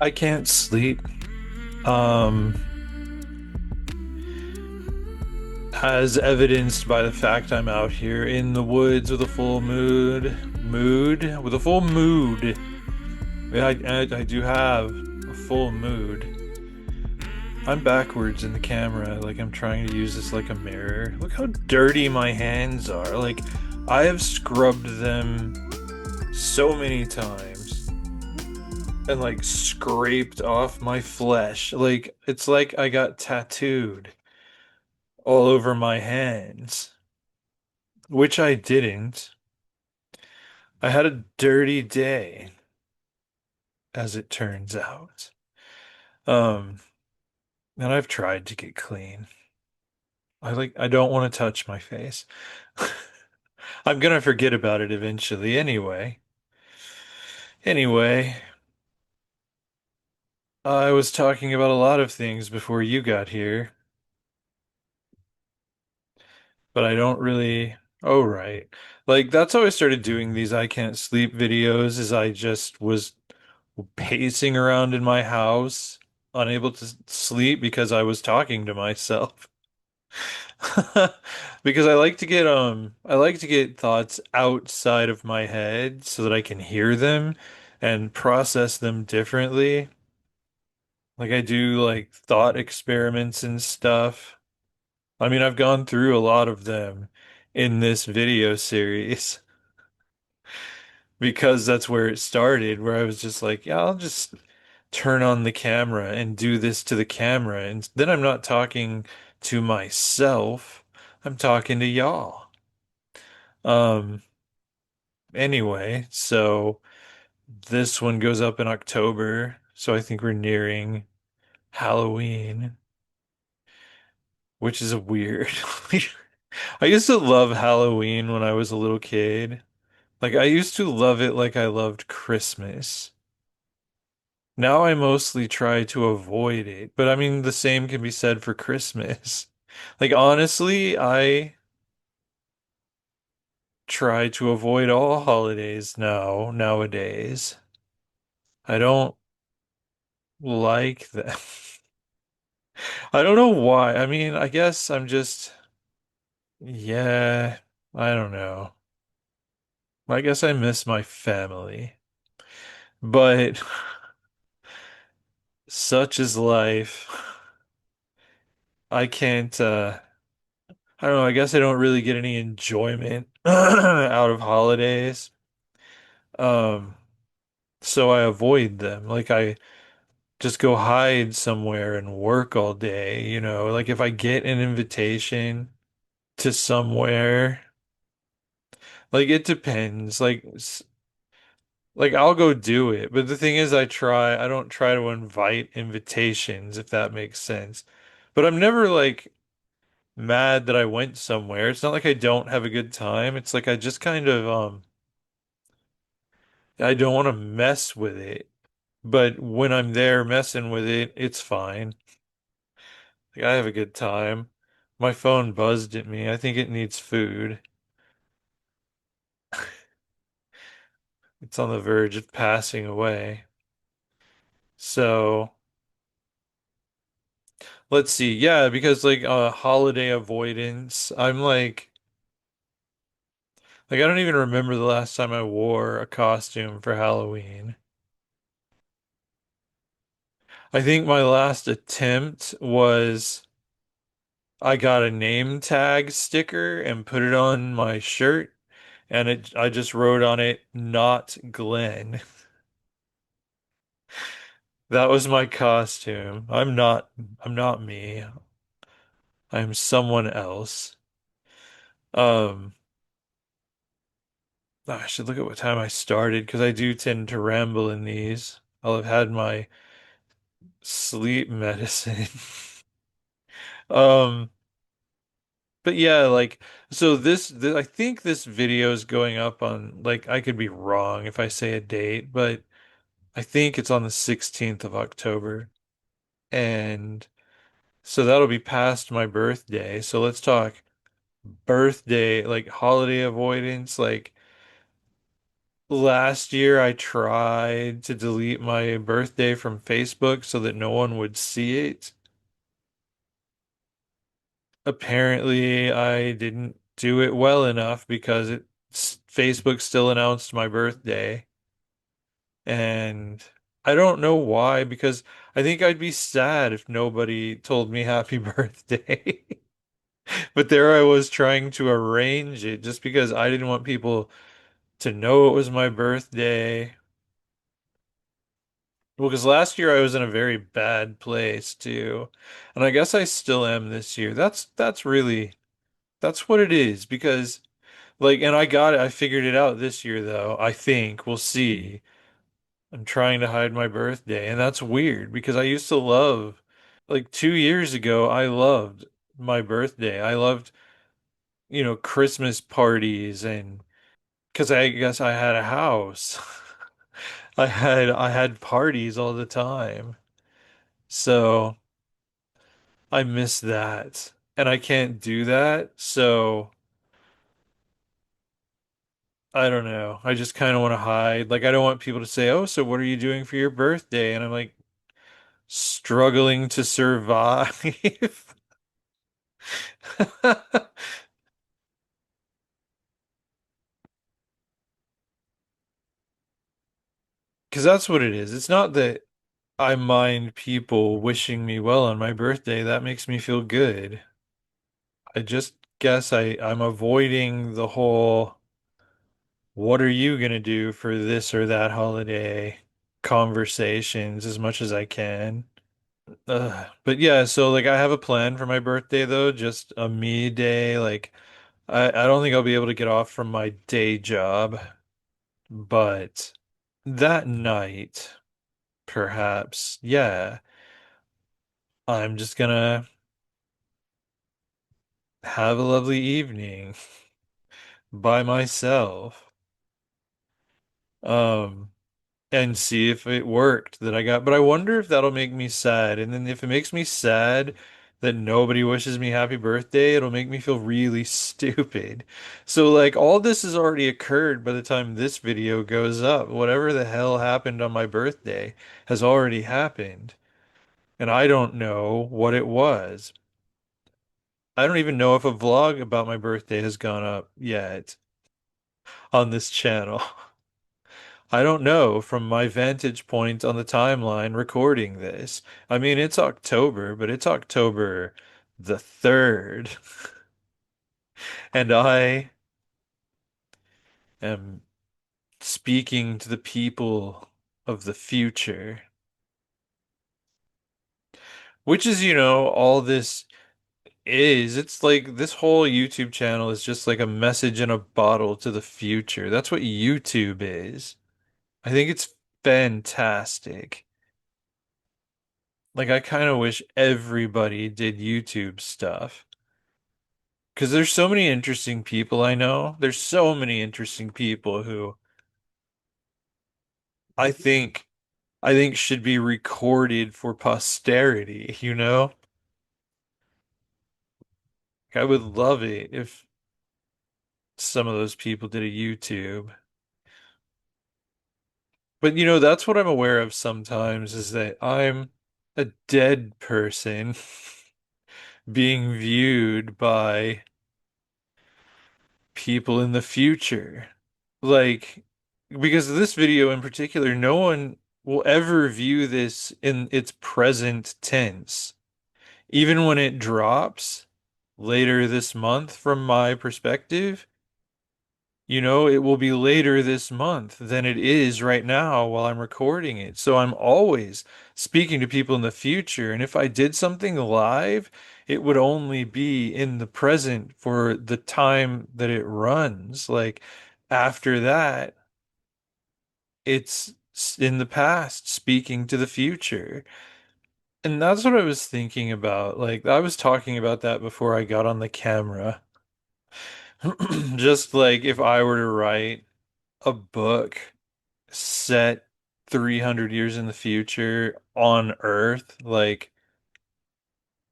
I can't sleep. Um, as evidenced by the fact I'm out here in the woods with a full with a full mood. Yeah, I do have a full mood. I'm backwards in the camera, like I'm trying to use this like a mirror. Look how dirty my hands are. Like I have scrubbed them so many times and like scraped off my flesh. Like it's like I got tattooed all over my hands, which I didn't. I had a dirty day, as it turns out. Um, and I've tried to get clean. I don't want to touch my face. I'm gonna forget about it eventually anyway. Anyway, I was talking about a lot of things before you got here, but I don't really. Oh, right. Like that's how I started doing these I can't sleep videos, is I just was pacing around in my house, unable to sleep because I was talking to myself. Because I like to get thoughts outside of my head so that I can hear them and process them differently. Like I do like thought experiments and stuff. I mean, I've gone through a lot of them in this video series because that's where it started, where I was just like, yeah, I'll just turn on the camera and do this to the camera. And then I'm not talking to myself, I'm talking to y'all. Um, anyway, so this one goes up in October, so I think we're nearing Halloween, which is a weird. I used to love Halloween when I was a little kid. Like I used to love it like I loved Christmas. Now I mostly try to avoid it, but I mean the same can be said for Christmas. Like honestly, I try to avoid all holidays nowadays. I don't like them. I don't know why. I mean, I guess I'm just, yeah, I don't know. I guess I miss my family. But such is life. I can't, I don't know. I guess I don't really get any enjoyment out of holidays. Um, so I avoid them. Like I just go hide somewhere and work all day, you know? Like if I get an invitation to somewhere, like it depends. Like I'll go do it. But the thing is I don't try to invite invitations, if that makes sense. But I'm never like mad that I went somewhere. It's not like I don't have a good time. It's like I just kind of I don't want to mess with it. But when I'm there messing with it, it's fine. Like I have a good time. My phone buzzed at me. I think it needs food. It's on the verge of passing away. So, let's see. Yeah, because like holiday avoidance, like I don't even remember the last time I wore a costume for Halloween. I think my last attempt was I got a name tag sticker and put it on my shirt, and I just wrote on it, "Not Glenn." That was my costume. I'm not me. I'm someone else. Um, I should look at what time I started because I do tend to ramble in these. I'll have had my sleep medicine. Um, but yeah, like so I think this video is going up on, like, I could be wrong if I say a date, but I think it's on the 16th of October. And so that'll be past my birthday. So let's talk birthday, like holiday avoidance. Like Last year I tried to delete my birthday from Facebook so that no one would see it. Apparently, I didn't do it well enough because Facebook still announced my birthday. And I don't know why, because I think I'd be sad if nobody told me happy birthday. But there I was trying to arrange it just because I didn't want people to know it was my birthday. Well, because last year I was in a very bad place too. And I guess I still am this year. That's really that's what it is because like and I figured it out this year though. I think we'll see. I'm trying to hide my birthday and that's weird because I used to love like 2 years ago I loved my birthday. I loved, Christmas parties and because I guess I had a house. I had parties all the time. So I miss that. And I can't do that. So I don't know. I just kind of want to hide. Like I don't want people to say, "Oh, so what are you doing for your birthday?" And I'm like struggling to survive. Because that's what it is. It's not that I mind people wishing me well on my birthday. That makes me feel good. I just guess I'm avoiding the whole what are you gonna do for this or that holiday conversations as much as I can. But yeah, so like I have a plan for my birthday though, just a me day. Like I don't think I'll be able to get off from my day job, but that night, perhaps, yeah, I'm just gonna have a lovely evening by myself. Um, and see if it worked that I got. But I wonder if that'll make me sad. And then if it makes me sad that nobody wishes me happy birthday, it'll make me feel really stupid. So like all this has already occurred by the time this video goes up. Whatever the hell happened on my birthday has already happened. And I don't know what it was. I don't even know if a vlog about my birthday has gone up yet on this channel. I don't know from my vantage point on the timeline recording this. I mean, it's October, but it's October the 3rd, and I am speaking to the people of the future, which is, all this is. It's like this whole YouTube channel is just like a message in a bottle to the future. That's what YouTube is. I think it's fantastic. Like, I kind of wish everybody did YouTube stuff. Because there's so many interesting people I know. There's so many interesting people who I think I think should be recorded for posterity, you know? I would love it if some of those people did a YouTube. But that's what I'm aware of sometimes is that I'm a dead person being viewed by people in the future. Like, because of this video in particular, no one will ever view this in its present tense. Even when it drops later this month, from my perspective, it will be later this month than it is right now while I'm recording it. So I'm always speaking to people in the future. And if I did something live, it would only be in the present for the time that it runs. Like after that, it's in the past speaking to the future. And that's what I was thinking about. Like I was talking about that before I got on the camera. Just like if I were to write a book set 300 years in the future on Earth, like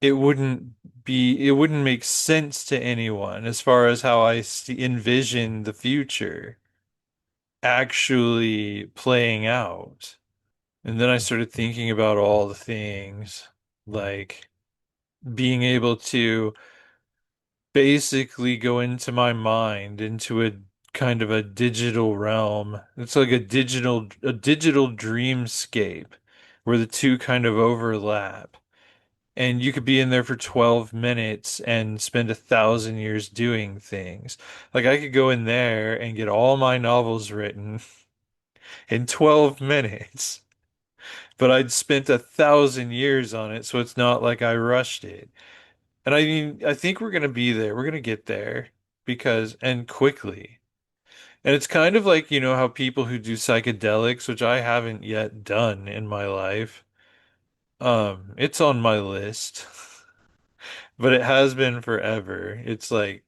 it wouldn't make sense to anyone as far as how envision the future. actually playing out. And then I started thinking about all the things like being able to basically go into my mind into a kind of a digital realm. It's like a digital dreamscape where the two kind of overlap. And you could be in there for 12 minutes and spend 1,000 years doing things. Like I could go in there and get all my novels written in 12 minutes, but I'd spent 1,000 years on it, so it's not like I rushed it. And I mean, I think we're gonna be there. We're gonna get there because, and quickly. And it's kind of like, how people who do psychedelics, which I haven't yet done in my life, it's on my list, but it has been forever. It's like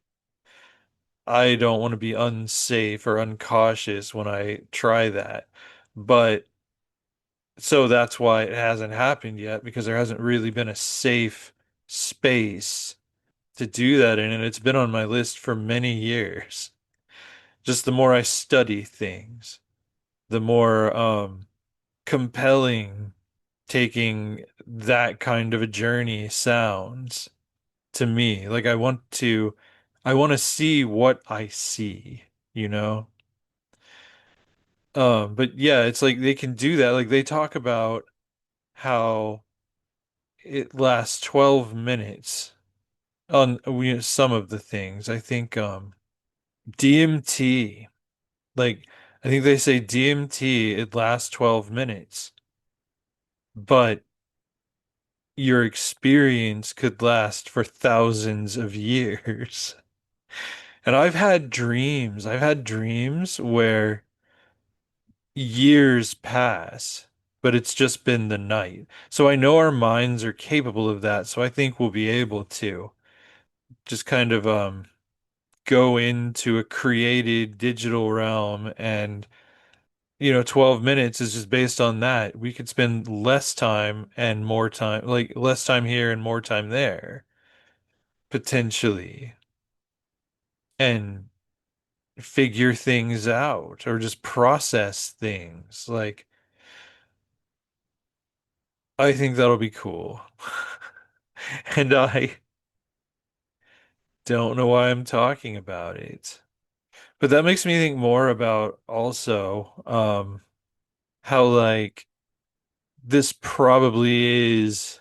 I don't want to be unsafe or uncautious when I try that. But so that's why it hasn't happened yet because there hasn't really been a safe space to do that in, and it's been on my list for many years. Just the more I study things, the more compelling taking that kind of a journey sounds to me. Like I want to see what I see, you know? But yeah, it's like they can do that. Like they talk about how it lasts 12 minutes on some of the things. I think DMT, like I think they say DMT it lasts 12 minutes, but your experience could last for thousands of years. And I've had dreams where years pass, but it's just been the night. So I know our minds are capable of that. So I think we'll be able to just kind of go into a created digital realm and 12 minutes is just based on that. We could spend less time and more time, like less time here and more time there, potentially, and figure things out or just process things. Like, I think that'll be cool. And I don't know why I'm talking about it. But that makes me think more about also how like this probably is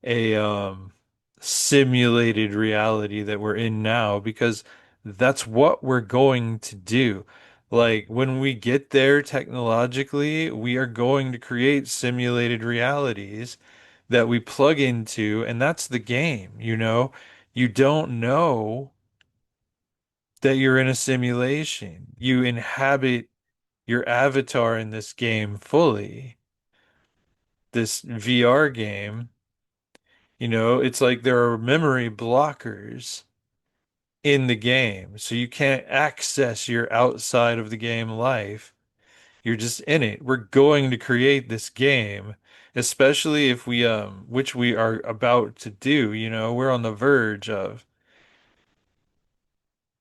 a simulated reality that we're in now because that's what we're going to do. Like when we get there technologically, we are going to create simulated realities that we plug into, and that's the game, you know? You don't know that you're in a simulation. You inhabit your avatar in this game fully, this VR game. It's like there are memory blockers in the game, so you can't access your outside of the game life. You're just in it. We're going to create this game, especially if we which we are about to do, we're on the verge of.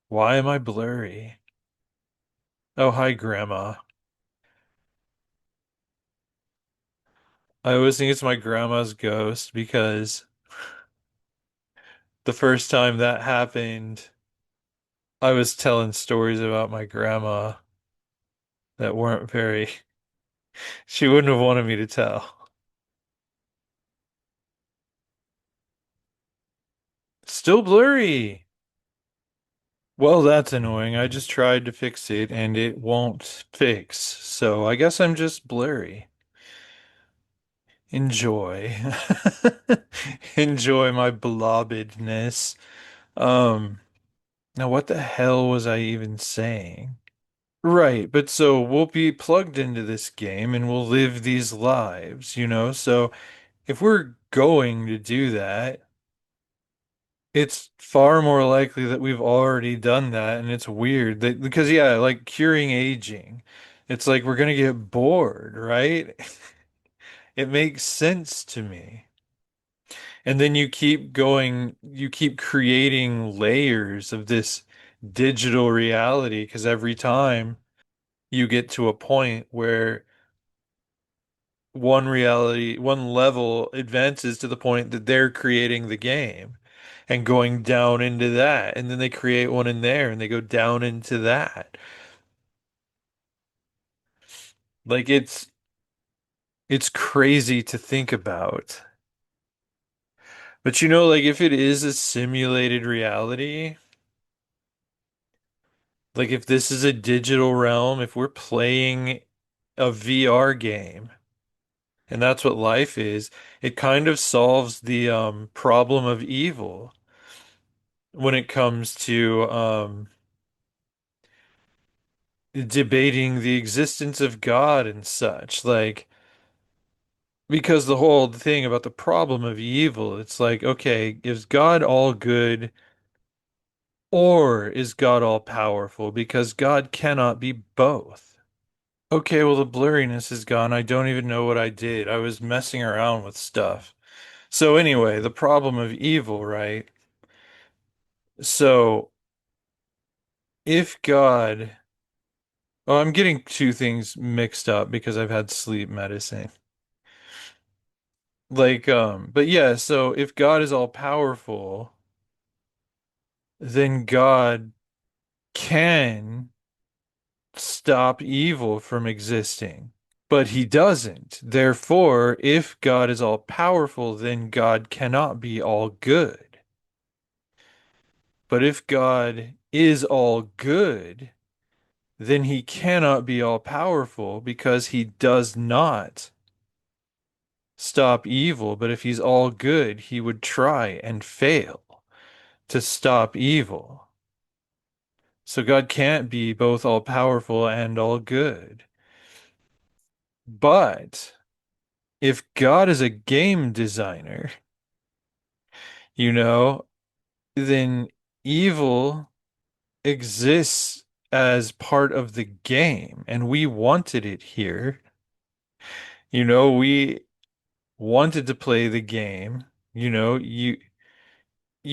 Why am I blurry? Oh, hi, Grandma. I always think it's my grandma's ghost because the first time that happened, I was telling stories about my grandma that weren't very, she wouldn't have wanted me to tell. Still blurry. Well, that's annoying. I just tried to fix it and it won't fix. So I guess I'm just blurry. Enjoy. Enjoy my blobbedness. Um, Now what the hell was I even saying? Right, but so we'll be plugged into this game and we'll live these lives, So if we're going to do that, it's far more likely that we've already done that, and it's weird that because yeah, like curing aging, it's like we're gonna get bored, right? It makes sense to me. And then you keep creating layers of this digital reality because every time. you get to a point where one reality, one level advances to the point that they're creating the game and going down into that. And then they create one in there and they go down into that. Like it's crazy to think about. But like if it is a simulated reality, like if this is a digital realm, if we're playing a VR game, and that's what life is, it kind of solves the problem of evil when it comes to debating the existence of God and such. Like, because the whole thing about the problem of evil, it's like, okay, is God all good or is God all powerful? Because God cannot be both. Okay, well, the blurriness is gone. I don't even know what I did. I was messing around with stuff. So, anyway, the problem of evil, right? So, if God, oh, I'm getting two things mixed up because I've had sleep medicine. Like, but yeah, so if God is all powerful, then God can stop evil from existing. But he doesn't. Therefore, if God is all powerful, then God cannot be all good. But if God is all good, then he cannot be all powerful because he does not stop evil. But if he's all good, he would try and fail to stop evil. So God can't be both all powerful and all good. But if God is a game designer, you know, then evil exists as part of the game, and we wanted it here. We wanted to play the game. You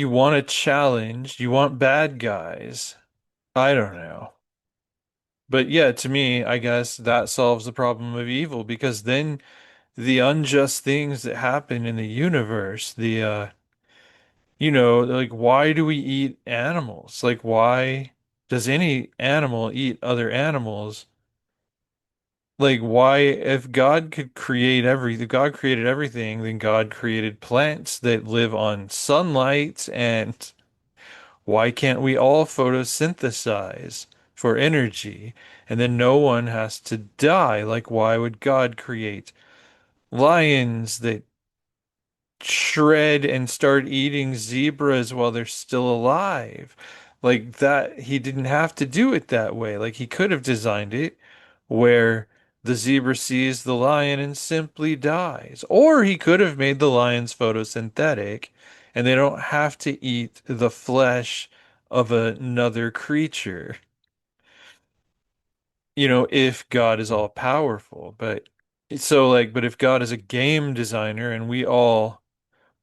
want a challenge, you want bad guys. I don't know. But yeah, to me, I guess that solves the problem of evil because then the unjust things that happen in the universe, like why do we eat animals? Like why does any animal eat other animals? Like why, if God could create everything, if God created everything, then God created plants that live on sunlight, and why can't we all photosynthesize for energy and then no one has to die? Like why would God create lions that shred and start eating zebras while they're still alive? Like that, he didn't have to do it that way. Like he could have designed it where the zebra sees the lion and simply dies. Or he could have made the lions photosynthetic and they don't have to eat the flesh of another creature, if God is all powerful. But if God is a game designer and we all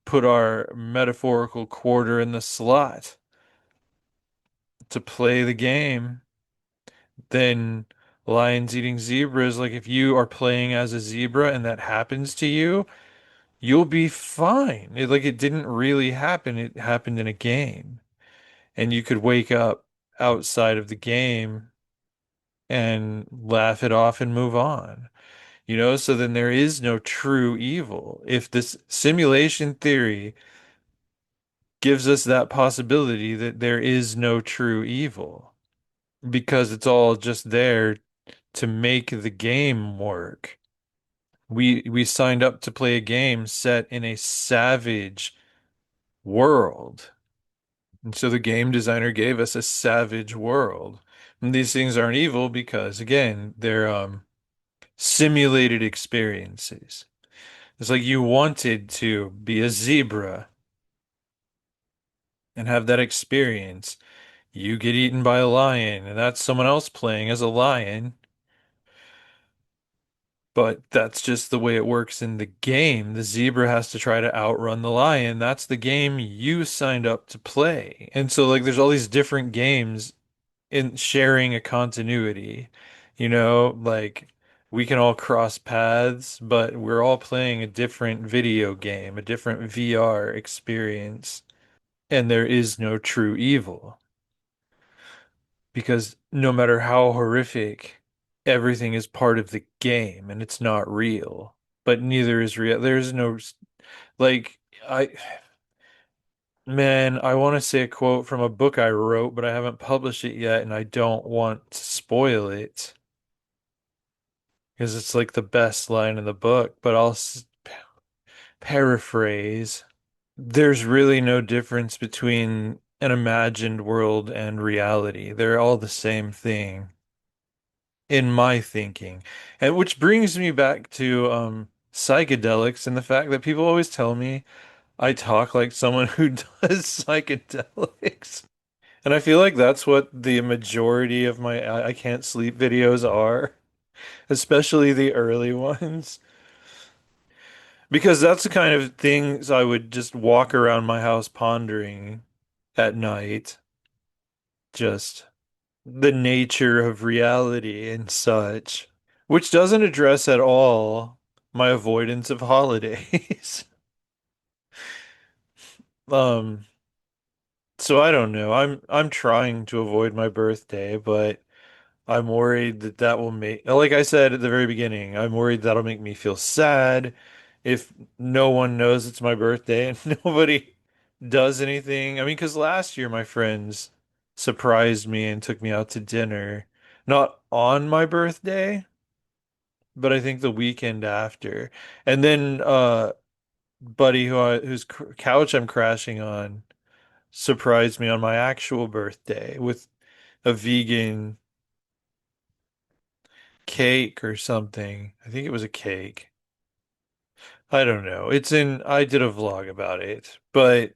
put our metaphorical quarter in the slot to play the game, then lions eating zebras, like if you are playing as a zebra and that happens to you, you'll be fine. It didn't really happen. It happened in a game. And you could wake up outside of the game and laugh it off and move on. So then there is no true evil. If this simulation theory gives us that possibility that there is no true evil because it's all just there to make the game work. We signed up to play a game set in a savage world. And so the game designer gave us a savage world. And these things aren't evil because again, they're simulated experiences. It's like you wanted to be a zebra and have that experience. You get eaten by a lion, and that's someone else playing as a lion. But that's just the way it works in the game. The zebra has to try to outrun the lion. That's the game you signed up to play. And so, like, there's all these different games in sharing a continuity. Like we can all cross paths, but we're all playing a different video game, a different VR experience, and there is no true evil because no matter how horrific, everything is part of the game and it's not real. But neither is real. There's no like I Man, I want to say a quote from a book I wrote, but I haven't published it yet, and I don't want to spoil it because it's like the best line in the book. But I'll paraphrase. There's really no difference between an imagined world and reality. They're all the same thing in my thinking. And which brings me back to psychedelics and the fact that people always tell me I talk like someone who does psychedelics. And I feel like that's what the majority of my I can't sleep videos are, especially the early ones, because that's the kind of things I would just walk around my house pondering at night, just the nature of reality and such, which doesn't address at all my avoidance of holidays. Um, so I don't know. I'm trying to avoid my birthday, but I'm worried that that will make, like I said at the very beginning, I'm worried that'll make me feel sad if no one knows it's my birthday and nobody does anything. I mean, because last year my friends surprised me and took me out to dinner, not on my birthday, but I think the weekend after. And then, buddy whose couch I'm crashing on surprised me on my actual birthday with a vegan cake or something. I think it was a cake. I don't know. I did a vlog about it. But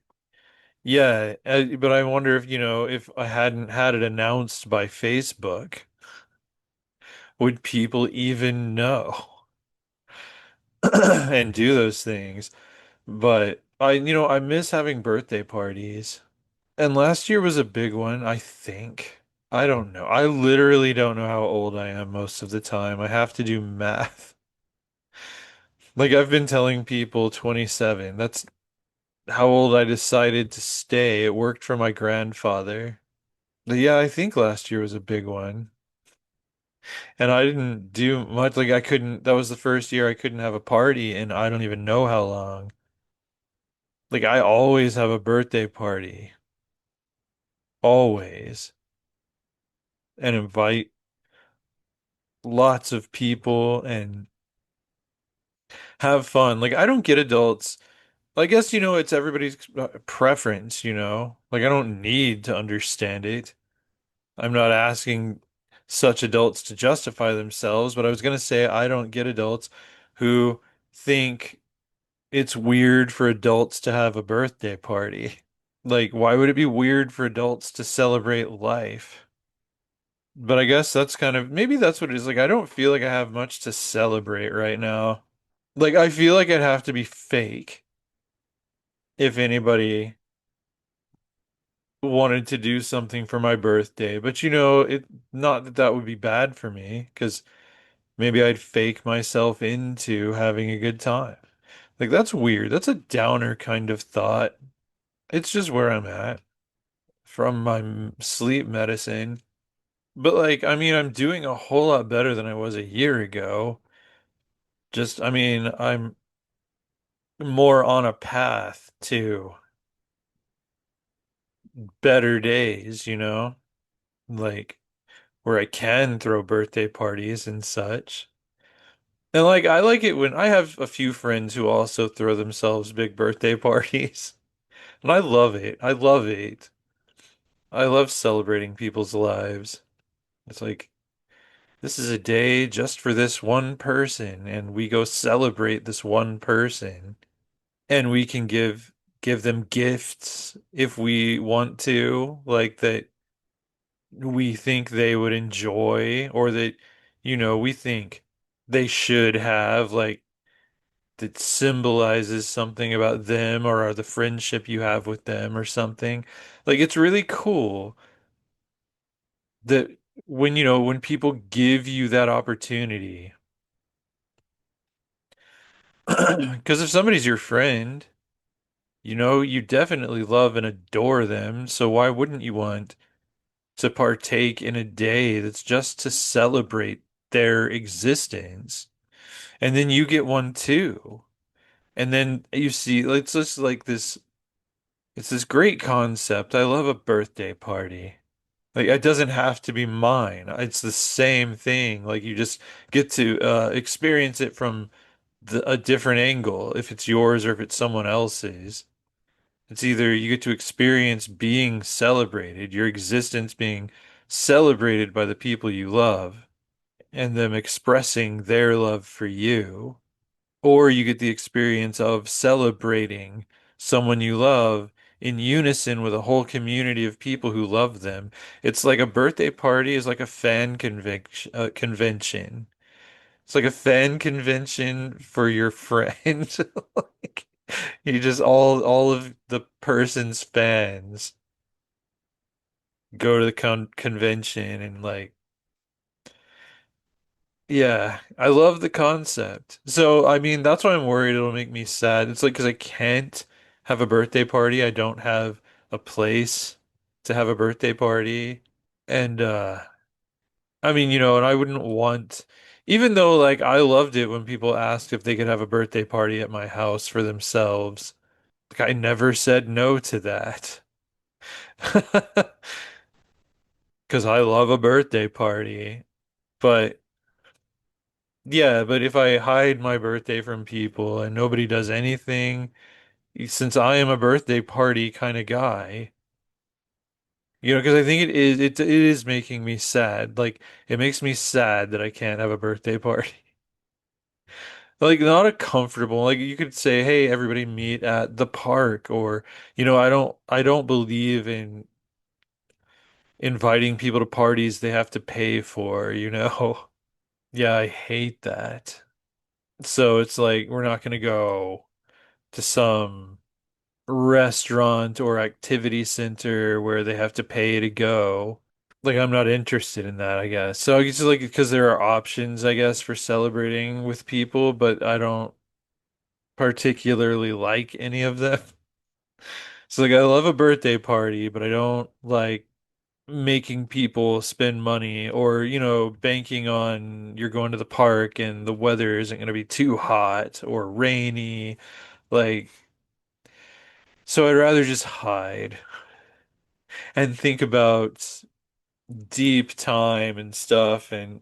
yeah, but I wonder if, if I hadn't had it announced by Facebook, would people even know and do those things? But I miss having birthday parties. And last year was a big one, I think. I don't know. I literally don't know how old I am most of the time. I have to do math. Like I've been telling people 27. That's how old I decided to stay. It worked for my grandfather. But yeah, I think last year was a big one. And I didn't do much. Like I couldn't, that was the first year I couldn't have a party and I don't even know how long. Like I always have a birthday party. Always. And invite lots of people and have fun. Like I don't get adults. I guess, it's everybody's preference, Like I don't need to understand it. I'm not asking such adults to justify themselves, but I was going to say I don't get adults who think it's weird for adults to have a birthday party. Like, why would it be weird for adults to celebrate life? But I guess that's maybe that's what it is. Like, I don't feel like I have much to celebrate right now. Like, I feel like I'd have to be fake if anybody wanted to do something for my birthday. But not that that would be bad for me, because maybe I'd fake myself into having a good time. Like that's weird. That's a downer kind of thought. It's just where I'm at from my sleep medicine. But like, I mean, I'm doing a whole lot better than I was a year ago. Just, I mean, I'm more on a path to better days, like where I can throw birthday parties and such. And like I like it when I have a few friends who also throw themselves big birthday parties. And I love it. I love it. I love celebrating people's lives. It's like this is a day just for this one person and we go celebrate this one person and we can give them gifts if we want to, like that we think they would enjoy or that we think they should have like that symbolizes something about them or the friendship you have with them or something. Like it's really cool that when when people give you that opportunity, because if somebody's your friend, you definitely love and adore them. So why wouldn't you want to partake in a day that's just to celebrate their existence? And then you get one too. And then you see, it's just like this, it's this great concept. I love a birthday party. Like it doesn't have to be mine. It's the same thing. Like you just get to experience it from a different angle, if it's yours or if it's someone else's. It's either you get to experience being celebrated, your existence being celebrated by the people you love, and them expressing their love for you, or you get the experience of celebrating someone you love in unison with a whole community of people who love them. It's like a birthday party is like a convention. It's like a fan convention for your friend. Like, you just all of the person's fans go to the convention and like yeah, I love the concept. So I mean that's why I'm worried it'll make me sad. It's like because I can't have a birthday party. I don't have a place to have a birthday party. And I mean, and I wouldn't want, even though like I loved it when people asked if they could have a birthday party at my house for themselves. Like I never said no to that. Because I love a birthday party. But yeah, but if I hide my birthday from people and nobody does anything, since I am a birthday party kind of guy, because I think it is making me sad. Like it makes me sad that I can't have a birthday party. Like not a comfortable, like you could say, hey, everybody meet at the park or I don't believe in inviting people to parties they have to pay for. Yeah, I hate that. So it's like we're not gonna go to some restaurant or activity center where they have to pay to go. Like I'm not interested in that, I guess. So I guess like because there are options, I guess, for celebrating with people, but I don't particularly like any of them. So like I love a birthday party, but I don't like making people spend money or, banking on you're going to the park and the weather isn't going to be too hot or rainy. Like, so I'd rather just hide and think about deep time and stuff and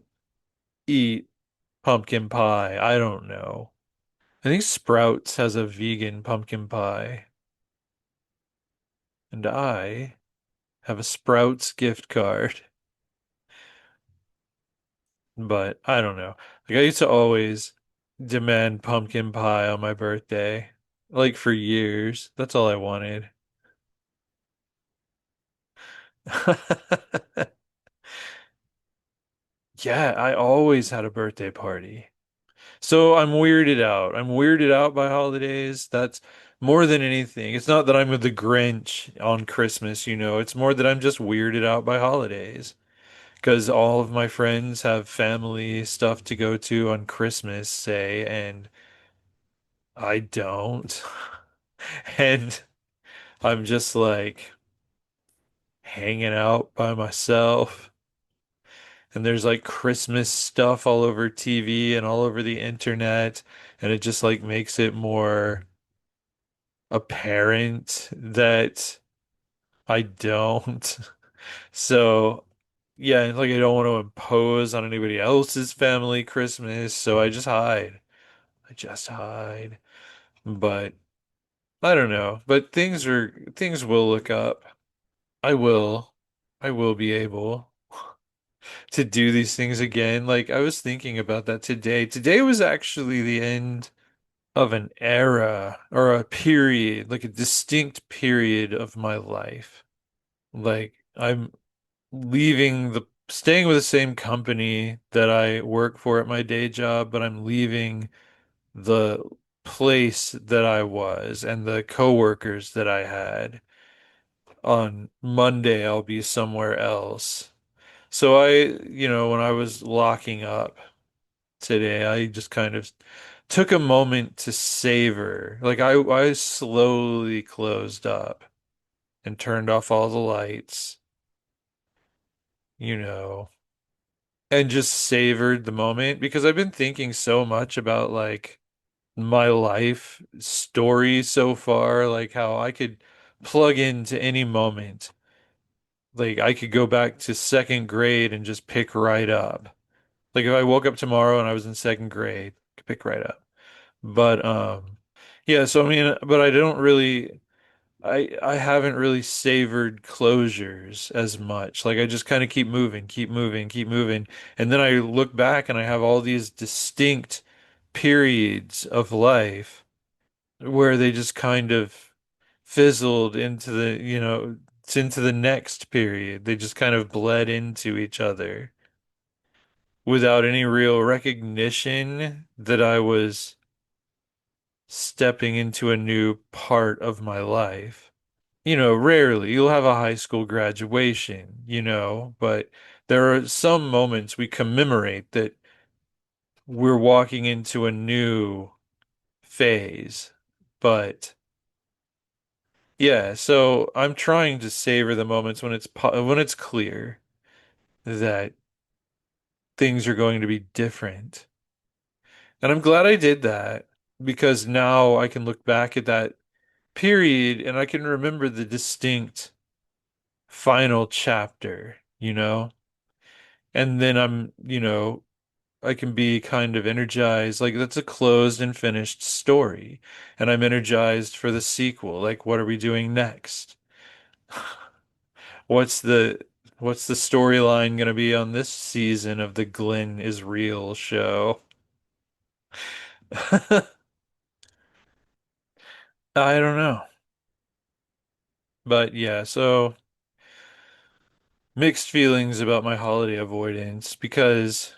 eat pumpkin pie. I don't know. I think Sprouts has a vegan pumpkin pie, and I have a Sprouts gift card. But I don't know. Like I used to always demand pumpkin pie on my birthday. Like for years. That's all I wanted. Yeah, I always had a birthday party. So I'm weirded out. I'm weirded out by holidays. That's more than anything. It's not that I'm the Grinch on Christmas. It's more that I'm just weirded out by holidays. Because all of my friends have family stuff to go to on Christmas, say, and I don't. And I'm just like hanging out by myself. And there's like Christmas stuff all over TV and all over the internet. And it just like makes it more apparent that I don't. So, yeah, and like I don't want to impose on anybody else's family Christmas. So I just hide. I just hide. But I don't know. But things will look up. I will. I will be able to do these things again. Like I was thinking about that today. Today was actually the end of an era or a period, like a distinct period of my life. Like I'm staying with the same company that I work for at my day job, but I'm leaving the place that I was and the coworkers that I had. On Monday, I'll be somewhere else. So when I was locking up today, I just kind of took a moment to savor. Like I slowly closed up and turned off all the lights, you know, and just savored the moment because I've been thinking so much about like my life story so far, like how I could plug into any moment. Like I could go back to second grade and just pick right up. Like if I woke up tomorrow and I was in second grade, I could pick right up. But yeah, so I mean, but I don't really I haven't really savored closures as much. Like I just kind of keep moving, keep moving, keep moving. And then I look back and I have all these distinct periods of life where they just kind of fizzled into into the next period. They just kind of bled into each other without any real recognition that I was stepping into a new part of my life. Rarely you'll have a high school graduation, but there are some moments we commemorate that we're walking into a new phase. But yeah, so I'm trying to savor the moments when when it's clear that things are going to be different. And I'm glad I did that because now I can look back at that period and I can remember the distinct final chapter. And then I can be kind of energized. Like that's a closed and finished story. And I'm energized for the sequel. Like, what are we doing next? What's the what's the storyline gonna be on this season of the Glenn is Real show? I don't know. But yeah, so mixed feelings about my holiday avoidance because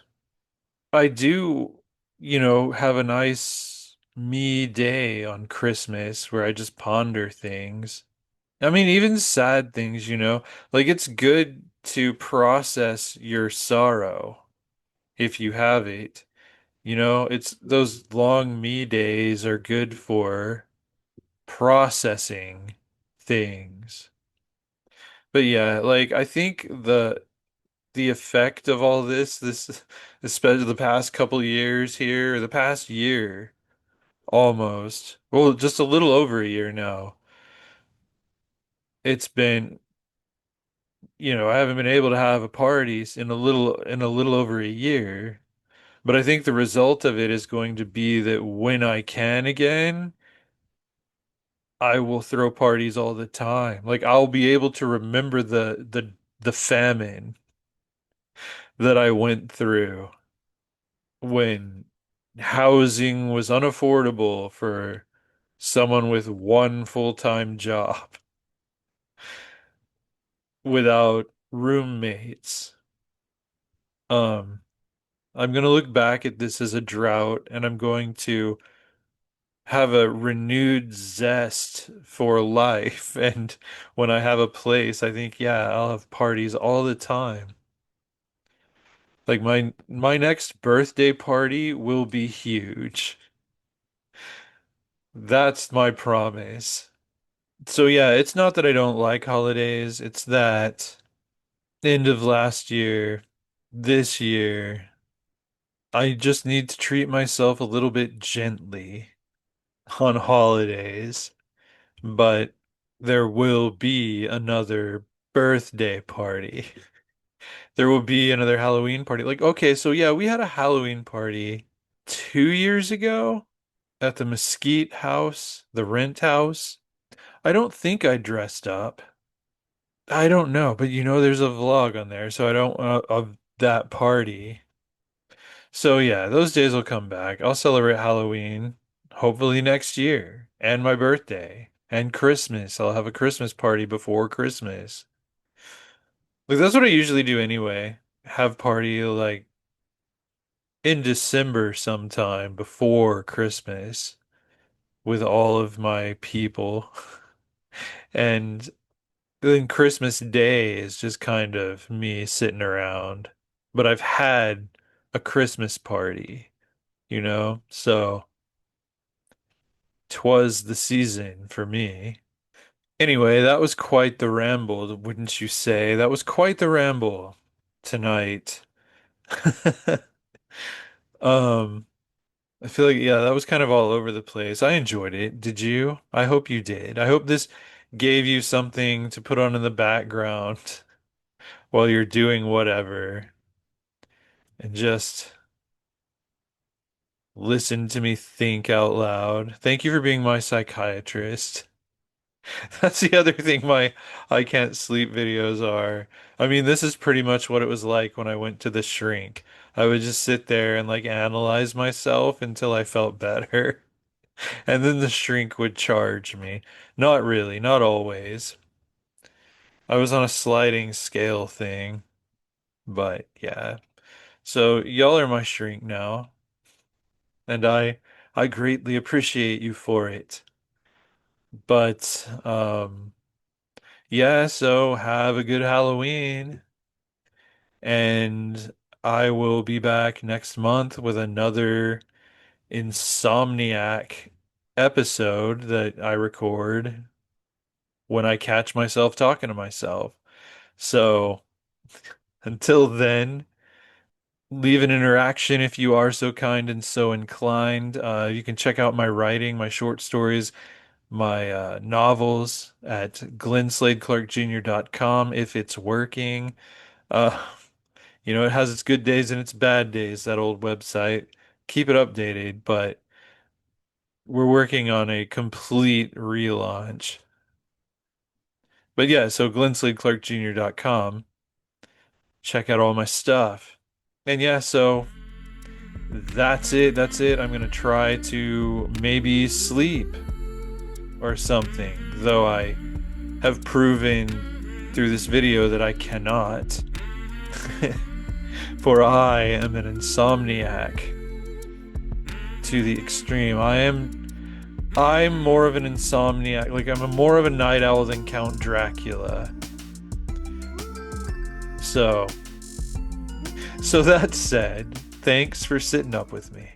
I do, have a nice me day on Christmas where I just ponder things. I mean, even sad things. Like it's good to process your sorrow if you have it. It's those long me days are good for processing things. But yeah, like I think the effect of all this especially the past couple years here, the past year almost, well, just a little over a year now. It's been, I haven't been able to have a parties in a little over a year. But I think the result of it is going to be that when I can again, I will throw parties all the time. Like I'll be able to remember the famine that I went through when housing was unaffordable for someone with one full-time job without roommates. Um, I'm going to look back at this as a drought and I'm going to have a renewed zest for life. And when I have a place, I think, yeah, I'll have parties all the time. Like my next birthday party will be huge. That's my promise. So yeah, it's not that I don't like holidays, it's that end of last year, this year, I just need to treat myself a little bit gently on holidays. But there will be another birthday party. There will be another Halloween party. Like, okay, so yeah, we had a Halloween party 2 years ago at the Mesquite house, the rent house. I don't think I dressed up. I don't know, but there's a vlog on there, so I don't of that party. So yeah, those days will come back. I'll celebrate Halloween hopefully next year and my birthday and Christmas. I'll have a Christmas party before Christmas. Like that's what I usually do anyway. Have party like in December sometime before Christmas with all of my people. And Then Christmas Day is just kind of me sitting around. But I've had a Christmas party, So 'twas the season for me. Anyway, that was quite the ramble, wouldn't you say? That was quite the ramble tonight. Um, I feel like, yeah, that was kind of all over the place. I enjoyed it. Did you? I hope you did. I hope this gave you something to put on in the background while you're doing whatever and just listen to me think out loud. Thank you for being my psychiatrist. That's the other thing my I can't sleep videos are. I mean, this is pretty much what it was like when I went to the shrink. I would just sit there and like analyze myself until I felt better. And then the shrink would charge me. Not really, not always. I was on a sliding scale thing, but yeah. So y'all are my shrink now, and I greatly appreciate you for it. But yeah, so have a good Halloween, and I will be back next month with another Insomniac episode that I record when I catch myself talking to myself. So until then, leave an interaction if you are so kind and so inclined. You can check out my writing, my short stories, my novels at glensladeclarkjr.com if it's working. Uh, it has its good days and its bad days, that old website. Keep it updated, but we're working on a complete relaunch. But yeah, so glensladeclarkjr.com. Check out all my stuff. And yeah, so that's it. That's it. I'm gonna try to maybe sleep or something, though I have proven through this video that I cannot. For I am an insomniac to the extreme. I'm more of an insomniac. Like I'm more of a night owl than Count Dracula. So that said, thanks for sitting up with me.